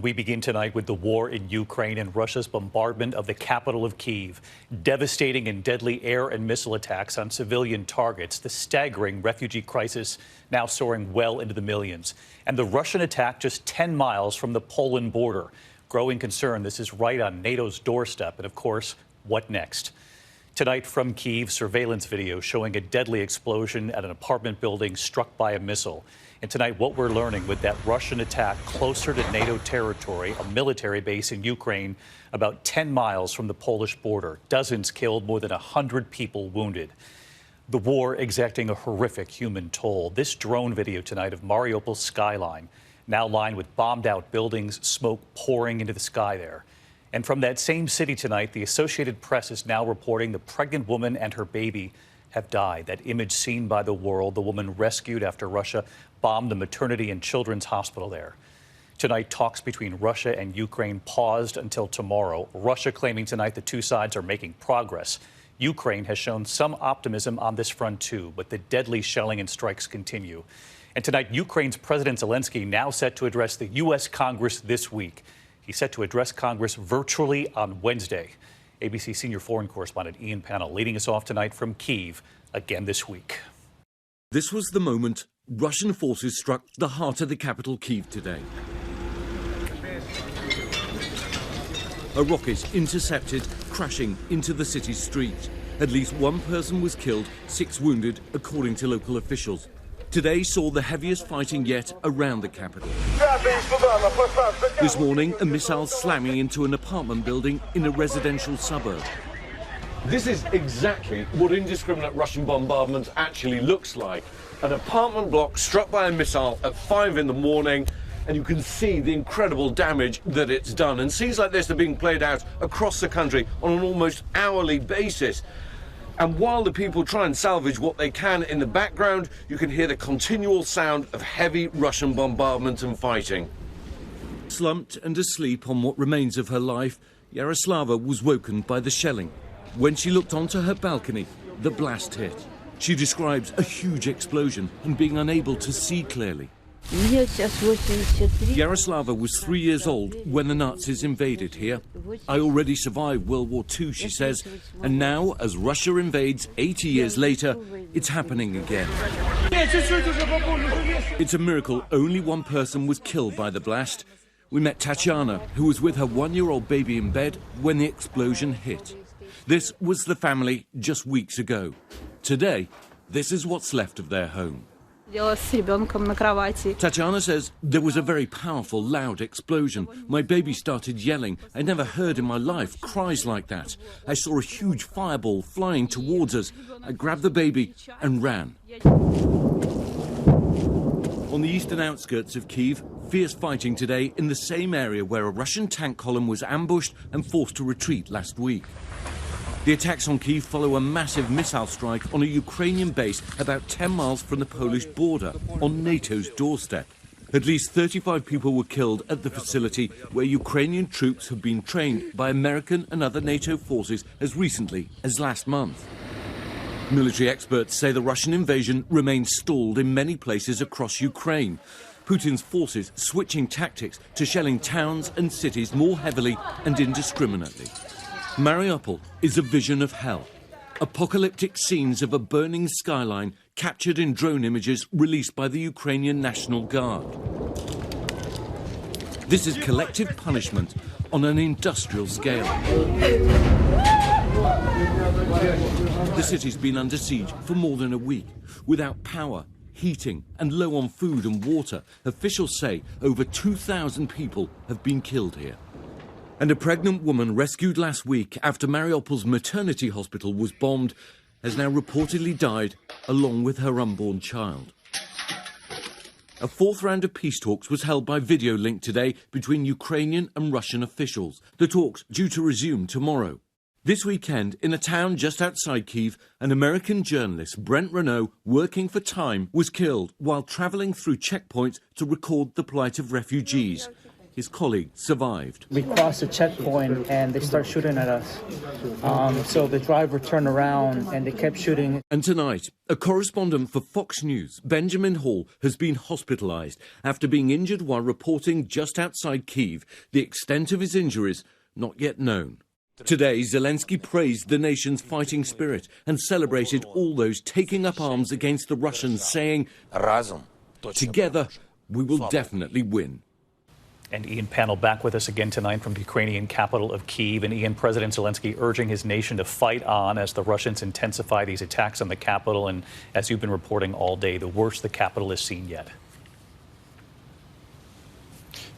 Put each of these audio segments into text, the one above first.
We begin tonight with the war in Ukraine and Russia's bombardment of the capital of Kyiv. Devastating and deadly air and missile attacks on civilian targets. The staggering refugee crisis now soaring well into the millions. And the Russian attack just 10 miles from the Poland border. Growing concern, this is right on NATO's doorstep. And of course, what next? Tonight from Kyiv, surveillance video showing a deadly explosion at an apartment building struck by a missile. And tonight, what we're learning with that Russian attack closer to NATO territory, a military base in Ukraine, about 10 miles from the Polish border. Dozens killed, more than 100 people wounded. The war exacting a horrific human toll. This drone video tonight of Mariupol's skyline, now lined with bombed-out buildings, smoke pouring into the sky there. And from that same city tonight, the Associated Press is now reporting the pregnant woman and her baby have died. That image seen by the world, the woman rescued after Russia bombed the maternity and children's hospital there. Tonight, talks between Russia and Ukraine paused until tomorrow. Russia claiming tonight the two sides are making progress. Ukraine has shown some optimism on this front too, but the deadly shelling and strikes continue. And tonight, Ukraine's President Zelensky now set to address the U.S. Congress this week. He's set to address Congress virtually on Wednesday. ABC senior foreign correspondent Ian Pannell leading us off tonight from Kyiv again this week. This was the moment Russian forces struck the heart of the capital Kyiv today. A rocket intercepted, crashing into the city's street. At least one person was killed, 6 wounded, according to local officials. Today saw the heaviest fighting yet around the capital. This morning, a missile slamming into an apartment building in a residential suburb. This is exactly what indiscriminate Russian bombardment actually looks like. An apartment block struck by a missile at 5 in the morning, and you can see the incredible damage that it's done. And scenes like this are being played out across the country on an almost hourly basis. And while the people try and salvage what they can in the background, you can hear the continual sound of heavy Russian bombardment and fighting. Slumped and asleep on what remains of her life, Yaroslava was woken by the shelling. When she looked onto her balcony, the blast hit. She describes a huge explosion and being unable to see clearly. Yaroslava was 3 years old when the Nazis invaded here. I already survived World War II, she says, and now, as Russia invades 80 years later, it's happening again. It's a miracle only one person was killed by the blast. We met Tatiana, who was with her 1-year-old baby in bed when the explosion hit. This was the family just weeks ago. Today, this is what's left of their home. Tatiana says there was a very powerful, loud explosion. My baby started yelling. I never heard in my life cries like that. I saw a huge fireball flying towards us. I grabbed the baby and ran. On the eastern outskirts of Kyiv, fierce fighting today in the same area where a Russian tank column was ambushed and forced to retreat last week. The attacks on Kyiv follow a massive missile strike on a Ukrainian base about 10 miles from the Polish border, on NATO's doorstep. At least 35 people were killed at the facility where Ukrainian troops have been trained by American and other NATO forces as recently as last month. Military experts say the Russian invasion remains stalled in many places across Ukraine. Putin's forces switching tactics to shelling towns and cities more heavily and indiscriminately. Mariupol is a vision of hell. Apocalyptic scenes of a burning skyline captured in drone images released by the Ukrainian National Guard. This is collective punishment on an industrial scale. The city's been under siege for more than a week, without power, heating and low on food and water. Officials say over 2,000 people have been killed here. And a pregnant woman rescued last week after Mariupol's maternity hospital was bombed has now reportedly died along with her unborn child. A 4th round of peace talks was held by video link today between Ukrainian and Russian officials. The talks due to resume tomorrow. This weekend, in a town just outside Kyiv, an American journalist, Brent Renault, working for Time, was killed while travelling through checkpoints to record the plight of refugees. his colleague, survived. We crossed a checkpoint and they start shooting at us. So the driver turned around and they kept shooting. And tonight, a correspondent for Fox News, Benjamin Hall, has been hospitalized after being injured while reporting just outside Kyiv. The extent of his injuries not yet known. Today, Zelensky praised the nation's fighting spirit and celebrated all those taking up arms against the Russians, saying, "Together, we will definitely win." And Ian Panel back with us again tonight from the Ukrainian capital of Kyiv. And Ian, President Zelensky urging his nation to fight on as the Russians intensify these attacks on the capital. And as you've been reporting all day, the worst the capital has seen yet.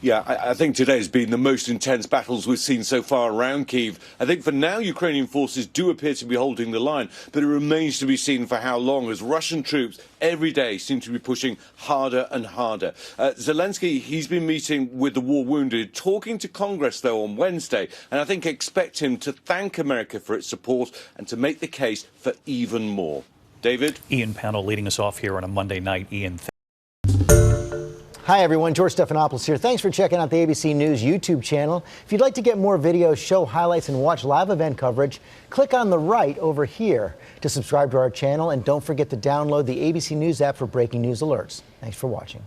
Yeah, I think today has been the most intense battles we've seen so far around Kyiv. I think for now, Ukrainian forces do appear to be holding the line, but it remains to be seen for how long, as Russian troops every day seem to be pushing harder and harder. Zelensky, he's been meeting with the war wounded, talking to Congress, though, on Wednesday, and I think expect him to thank America for its support and to make the case for even more. David? Ian Panel leading us off here on a Monday night. Ian, Hi, everyone. George Stephanopoulos here. Thanks for checking out the ABC News YouTube channel. If you'd like to get more videos, show highlights, and watch live event coverage, click on the right over here to subscribe to our channel. And don't forget to download the ABC News app for breaking news alerts. Thanks for watching.